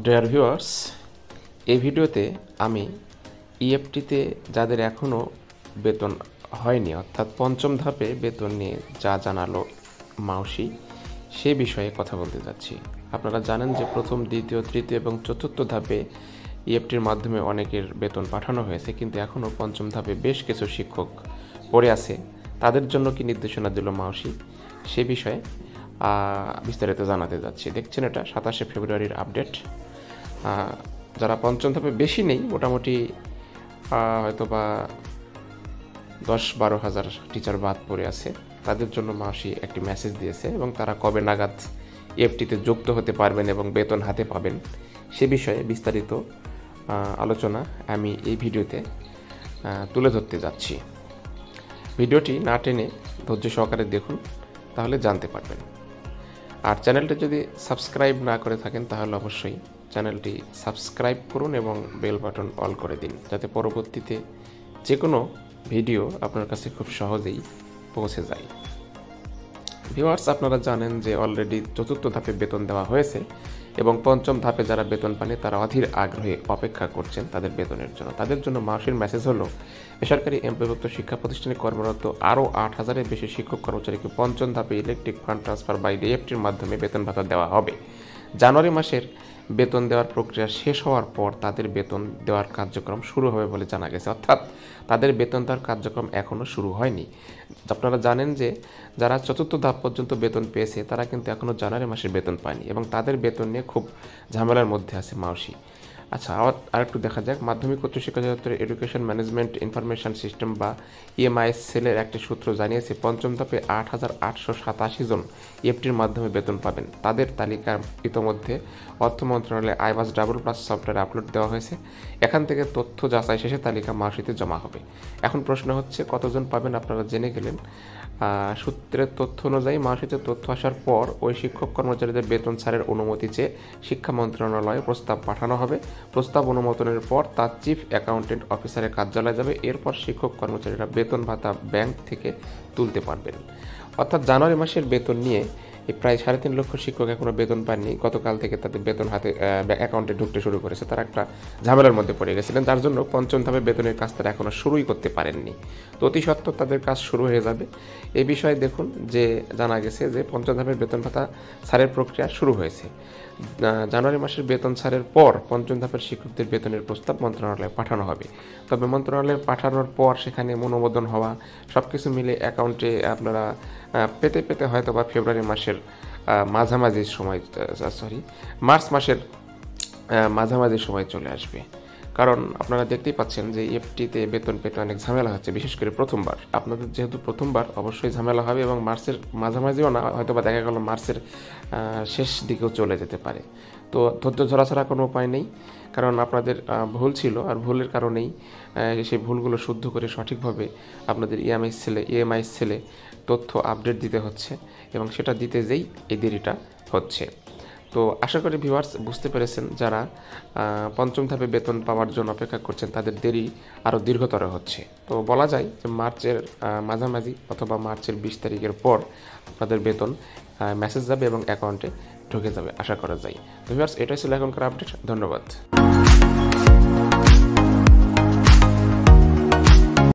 Dear viewers, এই ভিডিওতে আমি ইএফটিতে যাদের এখনও বেতন হয়নি অর্থাৎ পঞ্চম ধাপে বেতন নিয়ে যা জানালো মাউসি সে বিষয়ে কথা বলতে যাচ্ছি। আপনারা জানেন যে প্রথম, দ্বিতীয়, তৃতীয় এবং চতুর্থ ধাপে ইএফটির মাধ্যমে অনেকের বেতন পাঠানো হয়েছে, কিন্তু এখনও পঞ্চম ধাপে বেশ কিছু শিক্ষক পড়ে আছে। তাদের জন্য কি নির্দেশনা দিল মাউসি সে বিষয়ে বিস্তারিত জানাতে যাচ্ছি। দেখছেন, এটা 27শে ফেব্রুয়ারির আপডেট। যারা পঞ্চম ধাপে বেশি নেই, মোটামুটি হয়তো বা 10-12 হাজার টিচার বাদ পড়ে আছে, তাদের জন্য মাউসি একটি মেসেজ দিয়েছে এবং তারা কবে নাগাদ ইএফটিতে যুক্ত হতে পারবেন এবং বেতন হাতে পাবেন সে বিষয়ে বিস্তারিত আলোচনা আমি এই ভিডিওতে তুলে ধরতে যাচ্ছি। ভিডিওটি না টেনে ধৈর্য সহকারে দেখুন, তাহলে জানতে পারবেন। আর চ্যানেলটি যদি সাবস্ক্রাইব না করে থাকেন তাহলে অবশ্যই চ্যানেলটি সাবস্ক্রাইব করুন এবং বেল বাটন অল করে দিন, যাতে পরবর্তীতে যে কোনো ভিডিও আপনার কাছে খুব সহজেই পৌঁছে যায়। ভিউয়ার্স, আপনারা জানেন যে অলরেডি চতুর্থ ধাপে বেতন দেওয়া হয়েছে এবং পঞ্চম ধাপে যারা বেতন পানে তারা অধীর আগ্রহে অপেক্ষা করছেন তাদের বেতনের জন্য। তাদের জন্য মাউসির মেসেজ হলো, বেসরকারি এমপিভুক্ত শিক্ষা প্রতিষ্ঠানে কর্মরত আরও 8,000-এর বেশি শিক্ষক কর্মচারীকে পঞ্চম ধাপে ইলেকট্রিক ফান্ড ট্রান্সফার বাই ইএফটির মাধ্যমে বেতন ভাতা দেওয়া হবে। জানুয়ারি মাসের বেতন দেওয়ার প্রক্রিয়া শেষ হওয়ার পর তাদের বেতন দেওয়ার কার্যক্রম শুরু হবে বলে জানা গেছে, অর্থাৎ তাদের বেতন দেওয়ার কার্যক্রম এখনও শুরু হয়নি। আপনারা জানেন যে যারা চতুর্থ ধাপ পর্যন্ত বেতন পেয়েছে তারা কিন্তু এখনও জানুয়ারি মাসের বেতন পায়নি এবং তাদের বেতন নিয়ে খুব ঝামেলার মধ্যে আছে মাউসি। আচ্ছা, আরেকটু দেখা যাক। মাধ্যমিক উচ্চ শিক্ষা অধিদপ্তরের এডুকেশন ম্যানেজমেন্ট ইনফরমেশন সিস্টেম বা ইএমআইএস সেলের একটি সূত্র জানিয়েছে, পঞ্চম ধাপে 8,887 জন ইএফটির মাধ্যমে বেতন পাবেন। তাদের তালিকা ইতোমধ্যে অর্থ মন্ত্রণালয়ে আইবাস ডাবল+ সফটওয়্যারে আপলোড দেওয়া হয়েছে। এখান থেকে তথ্য যাচাই শেষে তালিকা মাউসিতে জমা হবে। এখন প্রশ্ন হচ্ছে, কতজন পাবেন আপনারা জেনে গেলেন। সূত্রের তথ্য অনুযায়ী মাউসিতে তথ্য আসার পর ওই শিক্ষক কর্মচারীদের বেতন ছাড়ের অনুমতি চেয়ে শিক্ষা মন্ত্রণালয়ে প্রস্তাব পাঠানো হবে। প্রস্তাব অনুমোদনের পর তা চিফ অ্যাকাউন্টেন্ট অফিসারের কার্যালয়ে যাবে। এরপর শিক্ষক কর্মচারীরা বেতন ভাতা ব্যাংক থেকে তুলতে পারবেন। অর্থাৎ জানুয়ারি মাসের বেতন নিয়ে প্রায় 3.5 লক্ষ শিক্ষক এখনও বেতন পাননি। গতকাল থেকে তাদের বেতন হাতে অ্যাকাউন্টে ঢুকতে শুরু করেছে। তারা একটা ঝামেলার মধ্যে পড়ে গেছিলেন, যার জন্য পঞ্চম ধাপে বেতনের কাজ তারা এখনও শুরুই করতে পারেননি। তো অতি সত্ত্বর তাদের কাজ শুরু হয়ে যাবে। এই বিষয়ে দেখুন যে জানা গেছে যে পঞ্চম ধাপের বেতন ভাতা ছাড়ের প্রক্রিয়া শুরু হয়েছে। জানুয়ারি মাসের বেতন ছাড়ের পর পঞ্চম ধাপের শিক্ষকদের বেতনের প্রস্তাব মন্ত্রণালয়ে পাঠানো হবে। তবে মন্ত্রণালয়ে পাঠানোর পর সেখানে অনুমোদন হওয়া সব কিছু মিলে অ্যাকাউন্টে আপনারা পেতে হয়তো বা ফেব্রুয়ারি মাসের মাঝামাঝি সময় মার্চ মাসের মাঝামাঝি সময় চলে আসবে। কারণ আপনারা দেখতেই পাচ্ছেন যে ইএফটিতে বেতন পেতে অনেক ঝামেলা হচ্ছে, বিশেষ করে প্রথমবার। আপনাদের যেহেতু প্রথমবার, অবশ্যই ঝামেলা হবে এবং মার্চের মাঝামাঝিও না, হয়তো বা দেখা গেল মার্চের শেষ দিকেও চলে যেতে পারে। তো ধৈর্য ধরা ছাড়া কোনো উপায় নেই, কারণ আপনাদের ভুল ছিল, আর ভুলের কারণেই সেই ভুলগুলো শুদ্ধ করে সঠিকভাবে আপনাদের ইএমআই সেলে তথ্য আপডেট দিতে হচ্ছে এবং সেটা দিতে যেই এই দেরিটা হচ্ছে। তো আশা করি ভিউয়ার্স বুঝতে পেরেছেন, যারা পঞ্চম ধাপে বেতন পাওয়ার জন্য অপেক্ষা করছেন তাদের দেরি আরও দীর্ঘতর হচ্ছে। তো বলা যায় যে মার্চের মাঝামাঝি অথবা মার্চের 20 তারিখের পর আপনাদের বেতন মেসেজ যাবে এবং অ্যাকাউন্টে ঢুকে যাবে, আশা করা যায়। তো ভিউয়ার্স, এটাই ছিল এখনকার আপডেট। ধন্যবাদ।